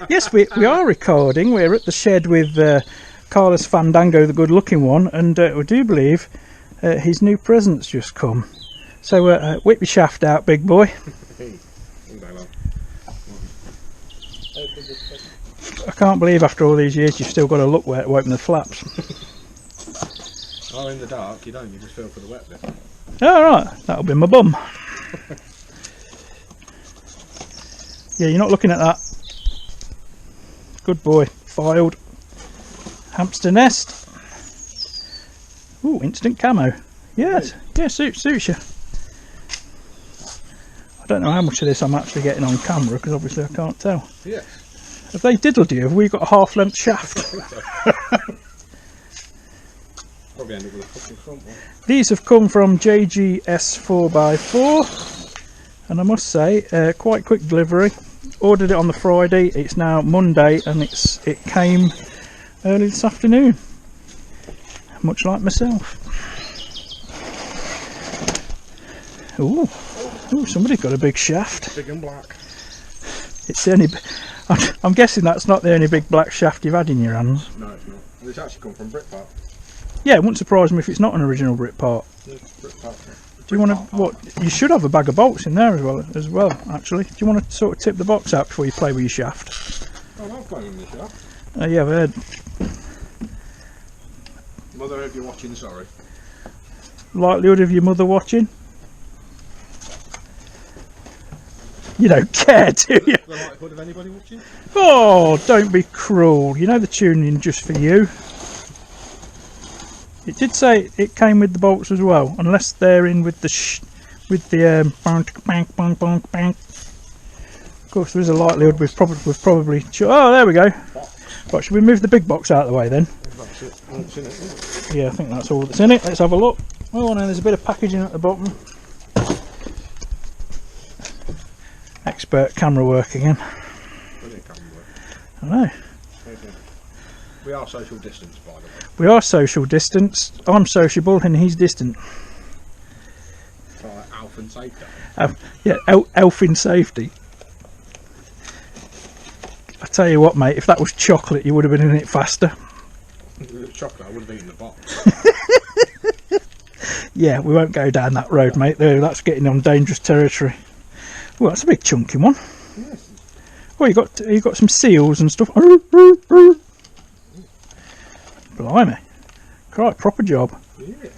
Yes, we are recording. We're at the shed with Carlos Fandango, the good-looking one, and we do believe his new present's just come. So whip your shaft out, big boy. I can't believe after all these years you've still got to look where to open the flaps. Oh, in the dark, you don't. You just feel for the wet bit. Oh, right, that'll be my bum. Yeah, you're not looking at that. Good boy. Filed. Hamster nest. Ooh, instant camo. Yes, yeah, suits you. I don't know how much of this I'm actually getting on camera because obviously I can't tell. Yeah. Have they diddled you? Have we got a half-length shaft? Probably end up with a fucking front one. These have come from JGS 4x4, and I must say, quite quick delivery. Ordered it on the Friday. It's now Monday, and it came early this afternoon. Much like myself. Ooh, somebody got a big shaft. Big and black. It's the only. I'm guessing that's not the only big black shaft you've had in your hands. No, it's not. It's actually come from Brit Part. Yeah, it wouldn't surprise me if it's not an original Brit part. Brit Part. Do you want to? What? You should have a bag of bolts in there as well. Actually, do you want to sort of tip the box out before you play with your shaft? Oh, I'm playing with my shaft. Yeah, I've heard. Mother, if you're watching, sorry. Likelihood of your mother watching? You don't care, do you? The likelihood of anybody watching? Oh, don't be cruel. You know they're tuning in just for you. It did say it came with the bolts as well, unless they're in with the bang, bang, bang, bang. Of course, there is a likelihood we've probably. Oh, there we go. Right, should we move the big box out of the way then? That's it. What's in it, isn't it? Yeah, I think that's all that's in it. Let's have a look. Oh, no, there's a bit of packaging at the bottom. Expert camera work again. Brilliant camera work. I know. We are social distance, by the way. We are social distance. I'm sociable and he's distant. So like Alf and safety. Yeah, elf in safety. I tell you what, mate, if that was chocolate, you would have been in it faster. If it was chocolate, I would have eaten the box. Yeah, we won't go down that road, mate. That's getting on dangerous territory. Well, that's a big chunky one. Yes. Well, you got some seals and stuff. Blimey. Right, proper job. Yeah.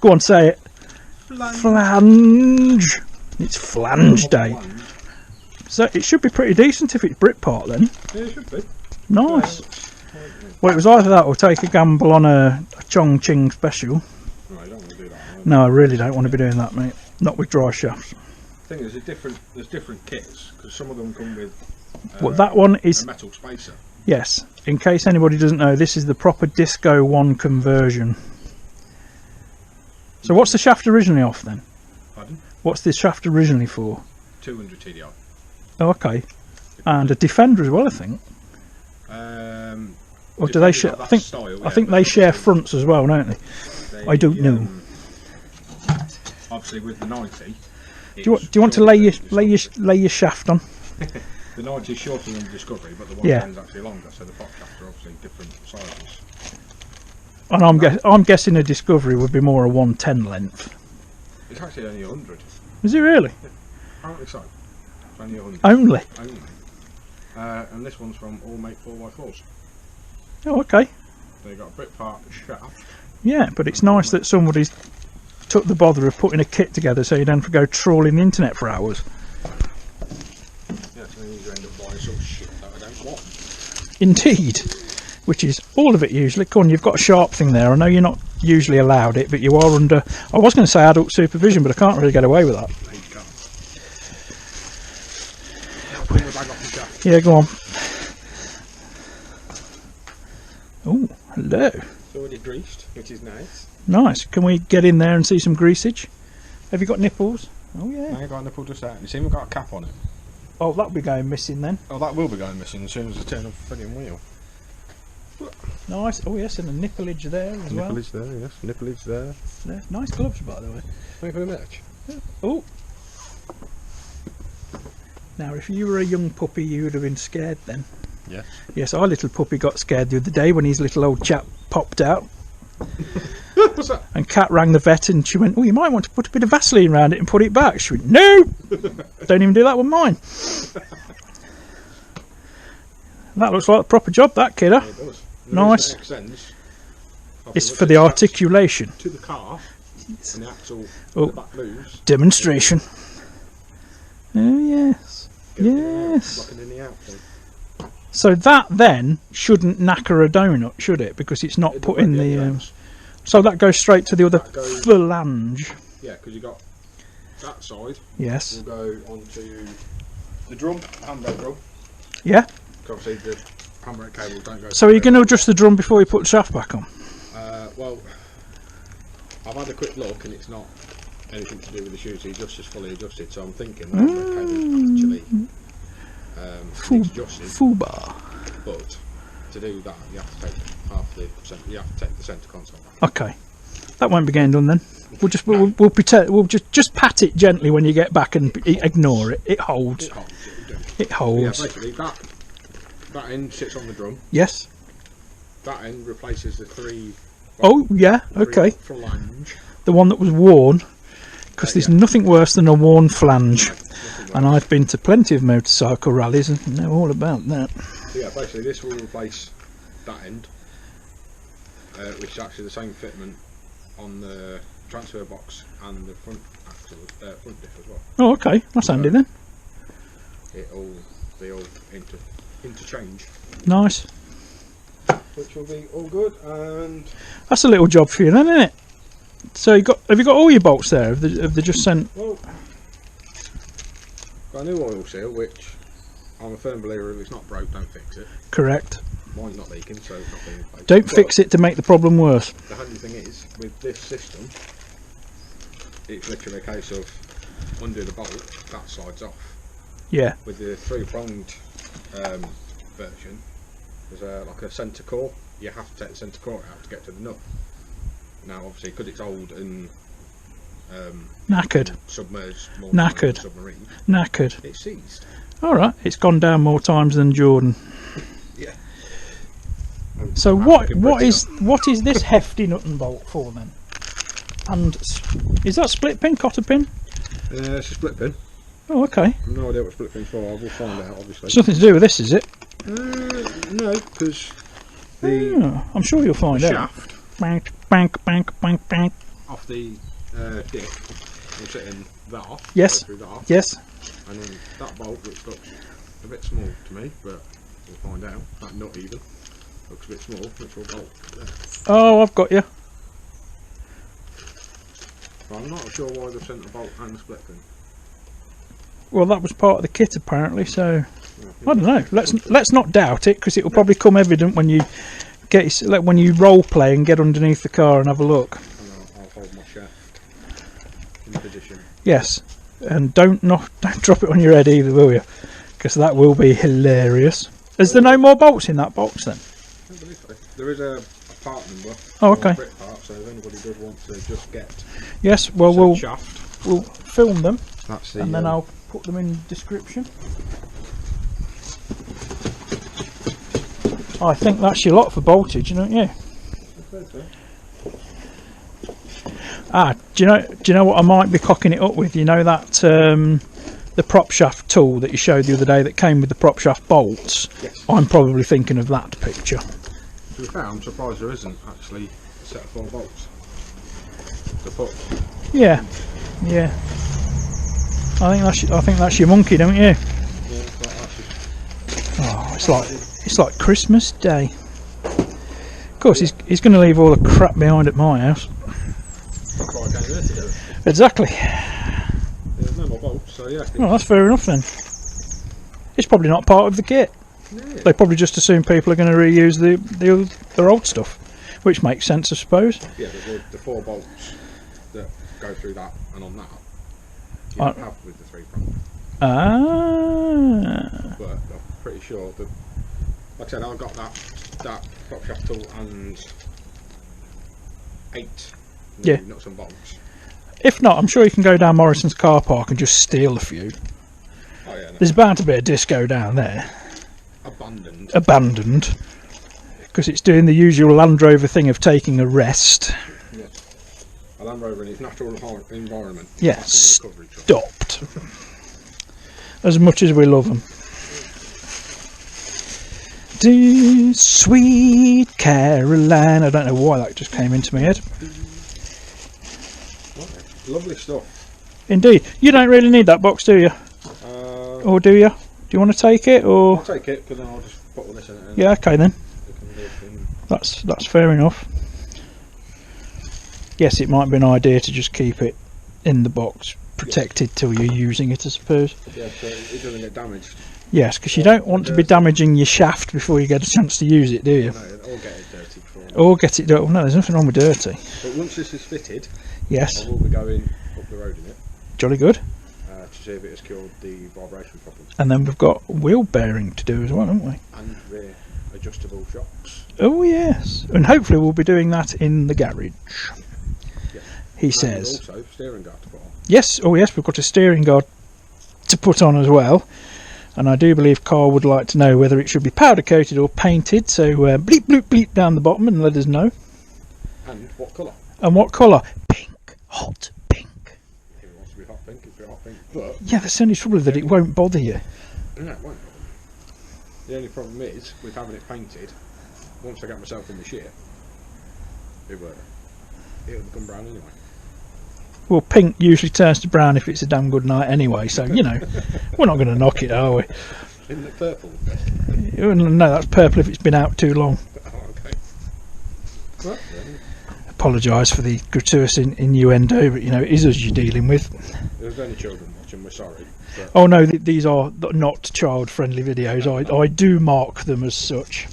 Go on, say it. Flange. It's flange day. So it should be pretty decent if it's Britpart then. Yeah, it should be. Nice. Well, it was either that or take a gamble on a Chongqing special. No, you don't want to do that. No, I really don't want to be doing that, mate. Not with dry shafts. The thing is, there's different kits, because some of them come with Well, that one is... a metal spacer. Yes. In case anybody doesn't know, this is the proper Disco 1 conversion. So what's the shaft originally off then? Pardon? What's this shaft originally for? 200 TDI. Oh, okay. And a Defender as well, I think. Or do they share? I think they share fronts as well, don't they? I don't know. Obviously, with the 90. Do you want to lay your shaft on? The 90 is shorter than the Discovery, but the 110 is actually longer, so the prop shafts are obviously different sizes. And I'm guessing a Discovery would be more a 110 length. It's actually only 100. Is it really? Yeah, apparently so. It's only 100. Only? Only. And this one's from All Make 4x4s. Oh, okay. They got a Britpart shaft. Yeah, but it's nice that somebody's took the bother of putting a kit together so you don't have to go trawling the internet for hours. Yeah, so then you end up buying some shit that I don't want. Indeed. Which is all of it usually. Come on, you've got a sharp thing there. I know you're not usually allowed it, but you are under... I was going to say adult supervision, but I can't really get away with that. There you go. Bring the bag off the shaft. Yeah, go on. Oh, hello. It's already greased, which is nice. Nice. Can we get in there and see some greasage? Have you got nipples? Oh, yeah. I ain't got a nipple just out. You see we've got a cap on it. Oh, that'll be going missing then. Oh, that will be going missing as soon as I turn off the frigging wheel. Nice. Oh, yes, and a nipplage there as well. Nipplage there, yes. Nipplage there. Yeah, nice gloves, by the way. Thank you very much. Oh. Now, if you were a young puppy, you would have been scared then. Yes. Yes, our little puppy got scared the other day when his little old chap popped out. What's that? And Kat rang the vet and she went, "Oh, you might want to put a bit of Vaseline around it and put it back." She went, "No! Don't even do that with mine." That looks like a proper job, that kidder. Yeah, it does. Nice. It's for the articulation. To the car, and the axle, Oh. the back moves. Demonstration. Oh, yes. Yes. Locking in the outfit. So that then shouldn't knacker a donut, should it? Because it's not put in the... so that goes straight to the other flange. Yeah, because you got that side. Yes. Will go onto the drum, handbrake drum. Yeah. Obviously the handbrake cable don't go. So are you going to adjust the drum before you put the shaft back on? Well, I've had a quick look and it's not anything to do with the shoes. The adjuster's fully adjusted, so I'm thinking the handbrake cable actually needs adjusted. Fubar. But to do that, you have to take you have to take the centre console back. Okay, that won't be getting done then. We'll pretend. We'll just pat it gently when you get back and ignore it. It holds. It holds. Yeah, basically that end sits on the drum. Yes. That end replaces the three. Oh yeah. Okay. Flange. The one that was worn, because there's nothing worse than a worn flange. And I've been to plenty of motorcycle rallies and know all about that. So yeah, basically this will replace that end, which is actually the same fitment on the transfer box and the front axle, front diff as well. Oh, okay, that's handy then. They all interchange. Nice. Which will be all good, and that's a little job for you then, isn't it? So have you got all your bolts there? Have they just sent? Well, got a new oil seal, which I'm a firm believer if it's not broke, don't fix it. Correct. Mine's not leaking, so it's not being replaced. Don't fix it to make the problem worse. The handy thing is, with this system, it's literally a case of undo the bolt, that side's off. Yeah. With the three-pronged version, there's like a centre core. You have to take the centre core out to get to the nut. Now, obviously, because it's old and knackered, submerged, more knackered, submarine, knackered. it's seized. All right, it's gone down more times than Jordan. Yeah. So what is this hefty nut and bolt for then? And is that split pin, cotter pin? It's a split pin. Oh, okay. I've no idea what split pin's for. I will find out, obviously. It's nothing to do with this, is it? No, because I'm sure you'll find out. Shaft. Bank, bank, bank, bank, bank. Off the diff will sit in that. Yes. Through that. Yes. And then that bolt, which looks a bit small to me, but we'll find out. That nut even looks a bit small, which will bolt there. Oh, I've got you. But I'm not sure why they've sent a bolt and a split pin. Well, that was part of the kit apparently, so I don't know. Let's not doubt it, because it will probably come evident when you when you role play and get underneath the car and have a look. And I'll hold my shaft in position. Yes, and don't drop it on your head either, will you? Because that will be hilarious. Is there no more bolts in that box then? I believe so. There is a part number. Oh, okay. Part, so if anybody does want to just get yes, well we'll shaft, film them. that's the, and then I'll put them in the description. I think that's your lot for voltage, don't you? Ah, do you know what I might be cocking it up with? You know that the prop shaft tool that you showed the other day that came with the prop shaft bolts? Yes. I'm probably thinking of that picture. To be fair, I'm surprised there isn't actually a set of 4 bolts to put. Yeah, yeah. I think that's your monkey, don't you? Yeah, Oh, it's like Christmas Day. Of course, he's going to leave all the crap behind at my house. That's why I came there to do it. Exactly. There's no more bolts, so yeah. Well, that's fair enough then. It's probably not part of the kit. Yeah. They probably just assume people are going to reuse their old stuff, which makes sense, I suppose. Yeah, the 4 bolts that go through that and on that, you don't have with the 3-prong. Ah. But I'm pretty sure that, like I said, I got that prop shaft tool and 8 nuts and bolts. If not, I'm sure you can go down Morrison's car park and just steal a few. Oh yeah, no. There's bound to be a disco down there. Abandoned. Because it's doing the usual Land Rover thing of taking a rest. Yeah. A Land Rover in its natural environment. Yeah, stopped. As much as we love them. Sweet Caroline. I don't know why that just came into my head. Lovely stuff. Indeed. You don't really need that box, do you? Or do you? Do you want to take it, or? I'll take it, because then I'll just put all this in it. Yeah, okay then. That's fair enough. Yes, it might be an idea to just keep it in the box, protected till you're using it, I suppose. Yeah, so it doesn't get damaged. Yes, because you don't want to be damaging your shaft before you get a chance to use it, do you? No, or get it dirty before. Or get it dirty. No, there's nothing wrong with dirty. But once this is fitted, yes, I will be going up the road in it. Jolly good. To see if it has cured the vibration problem. And then we've got wheel bearing to do as well, haven't we? And rear adjustable shocks. Oh yes, and hopefully we'll be doing that in the garage. Yeah. He and says. Also, steering guard to put on. Yes, oh yes, we've got a steering guard to put on as well. And I do believe Carl would like to know whether it should be powder coated or painted. So bleep bloop bleep down the bottom and let us know. And what colour? And what colour? Pink, hot pink. If it wants to be hot pink, it'll be hot pink. But yeah, that's the only trouble with it won't bother you. No, it won't. The only problem is with having it painted. Once I get myself in the shit, it'll become brown anyway. Well, pink usually turns to brown if it's a damn good night anyway, so, you know, we're not going to knock it, are we? Isn't it purple? No, that's purple if it's been out too long. Oh, okay. Well, then. Apologise for the gratuitous innuendo, but, you know, it is us you're dealing with. There's only children watching, we're sorry. But oh, no, these are not child-friendly videos. I do mark them as such.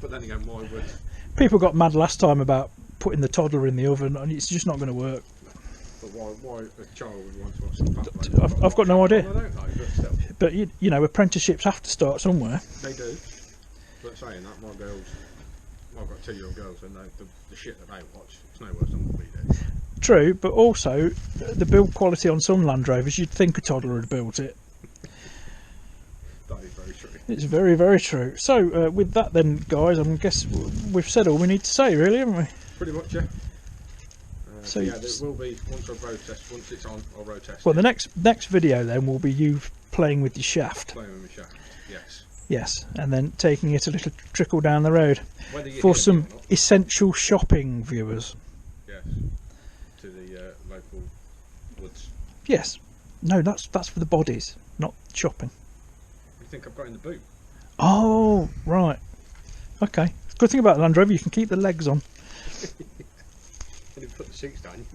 But then again, why would... People got mad last time about putting the toddler in the oven, and it's just not going to work. But why a child would want to watch some I've got no idea. I don't know, but still. But you know, apprenticeships have to start somewhere. They do. But saying that, my girls, I've got 2-year-old girls, and the shit that they watch, it's no worse than what we do. True, but also the build quality on some Land Rovers, you'd think a toddler had built it. That is very true. It's very, very true. So with that then, guys, I guess we've said all we need to say, really, haven't we? Pretty much, yeah. So yeah, there will be, once it's on, I'll road test. Well, the next video then will be you playing with your shaft. Playing with my shaft, yes. Yes, and then taking it a little trickle down the road. For some essential shopping viewers. Yes. To the local woods. Yes. No, that's for the bodies, not shopping. You think I've got in the boot? Oh, right. Okay. Good thing about the Land Rover, you can keep the legs on. Put the seats down.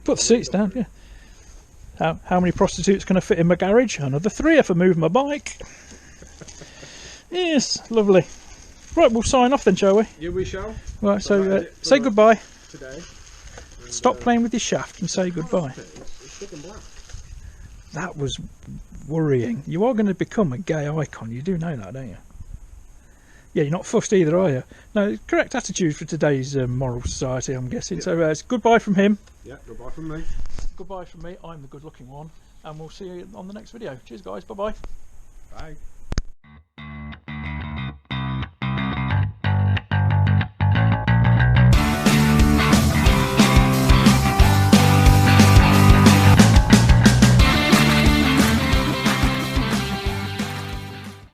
Put the seats down, yeah. How many prostitutes can I fit in my garage? Another 3 if I move my bike. Yes, lovely. Right, we'll sign off then, shall we? Yeah, we shall. Right, so say goodbye. Today. Stop playing with your shaft and say goodbye. It's thick and black. That was worrying. You are going to become a gay icon. You do know that, don't you? Yeah, you're not fussed either, are you? No, correct attitude for today's moral society, I'm guessing. Yeah. So it's goodbye from him. Yeah, goodbye from me. Goodbye from me. I'm the good-looking one, and we'll see you on the next video. Cheers, guys. Bye-bye. Bye.